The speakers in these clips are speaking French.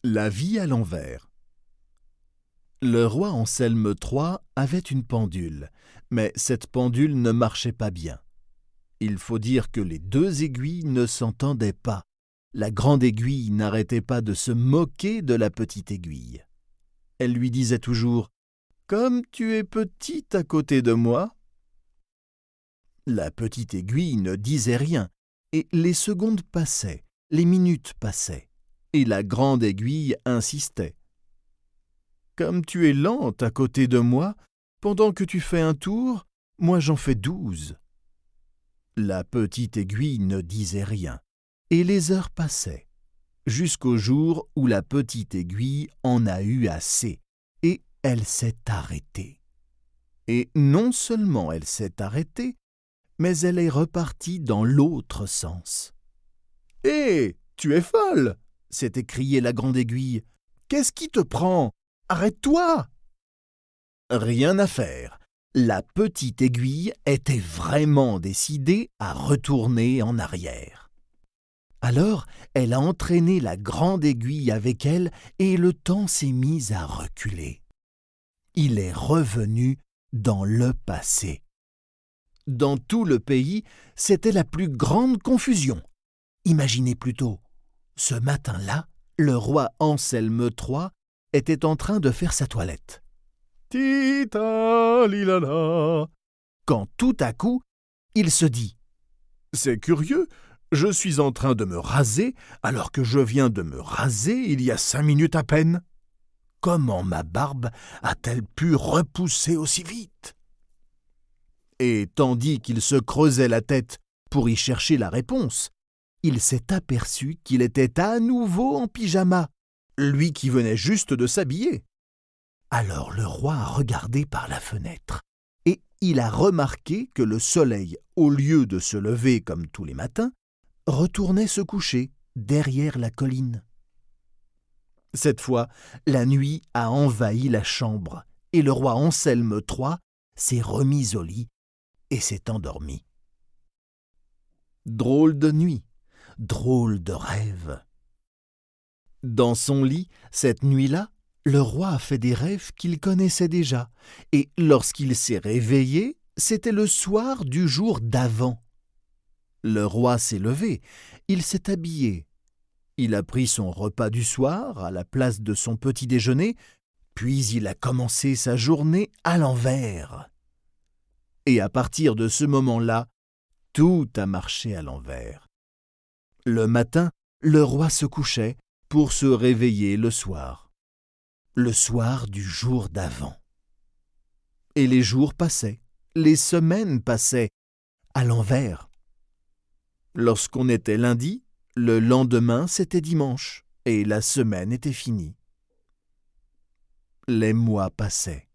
La vie à l'envers. Le roi Anselme III avait une pendule, mais cette pendule ne marchait pas bien. Il faut dire que les deux aiguilles ne s'entendaient pas. La grande aiguille n'arrêtait pas de se moquer de la petite aiguille. Elle lui disait toujours « Comme tu es petite à côté de moi !» La petite aiguille ne disait rien, et les secondes passaient, les minutes passaient, et la grande aiguille insistait. « Comme tu es lente à côté de moi, pendant que tu fais un tour, moi j'en fais 12. » La petite aiguille ne disait rien, et les heures passaient, jusqu'au jour où la petite aiguille en a eu assez, et elle s'est arrêtée. Et non seulement elle s'est arrêtée, mais elle est repartie dans l'autre sens. « Hé, tu es folle !» s'est écriée la grande aiguille. « Qu'est-ce qui te prend ? Arrête-toi !» Rien à faire. La petite aiguille était vraiment décidée à retourner en arrière. Alors, elle a entraîné la grande aiguille avec elle et le temps s'est mis à reculer. Il est revenu dans le passé. Dans tout le pays, c'était la plus grande confusion. Imaginez plutôt, ce matin-là, le roi Anselme III était en train de faire sa toilette. Tita-li-la-la. Quand tout à coup, il se dit « C'est curieux, je suis en train de me raser alors que je viens de me raser il y a 5 minutes à peine. Comment ma barbe a-t-elle pu repousser aussi vite ?» Et tandis qu'il se creusait la tête pour y chercher la réponse, il s'est aperçu qu'il était à nouveau en pyjama, lui qui venait juste de s'habiller. Alors le roi a regardé par la fenêtre et il a remarqué que le soleil, au lieu de se lever comme tous les matins, retournait se coucher derrière la colline. Cette fois, la nuit a envahi la chambre et le roi Anselme III s'est remis au lit et s'est endormi. Drôle de nuit, drôle de rêve. Dans son lit, cette nuit-là, le roi a fait des rêves qu'il connaissait déjà, et lorsqu'il s'est réveillé, c'était le soir du jour d'avant. Le roi s'est levé, il s'est habillé. Il a pris son repas du soir à la place de son petit déjeuner, puis il a commencé sa journée à l'envers. Et à partir de ce moment-là, tout a marché à l'envers. Le matin, le roi se couchait pour se réveiller le soir du jour d'avant. Et les jours passaient, les semaines passaient, à l'envers. Lorsqu'on était lundi, le lendemain c'était dimanche, et la semaine était finie. Les mois passaient.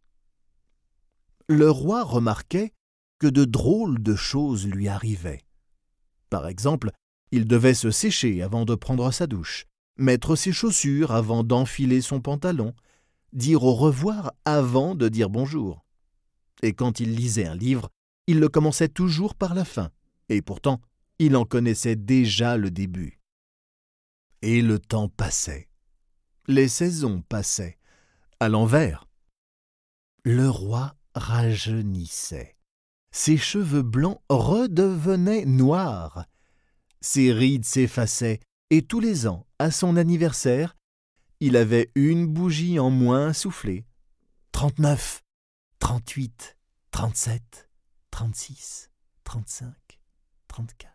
Le roi remarquait que de drôles de choses lui arrivaient. Par exemple, il devait se sécher avant de prendre sa douche, mettre ses chaussures avant d'enfiler son pantalon, dire au revoir avant de dire bonjour. Et quand il lisait un livre, il le commençait toujours par la fin, et pourtant, il en connaissait déjà le début. Et le temps passait. Les saisons passaient, à l'envers. Le roi rajeunissait. Ses cheveux blancs redevenaient noirs. Ses rides s'effaçaient, et tous les ans, à son anniversaire, il avait une bougie en moins à souffler. 39, 38, 37, 36, 35, 34.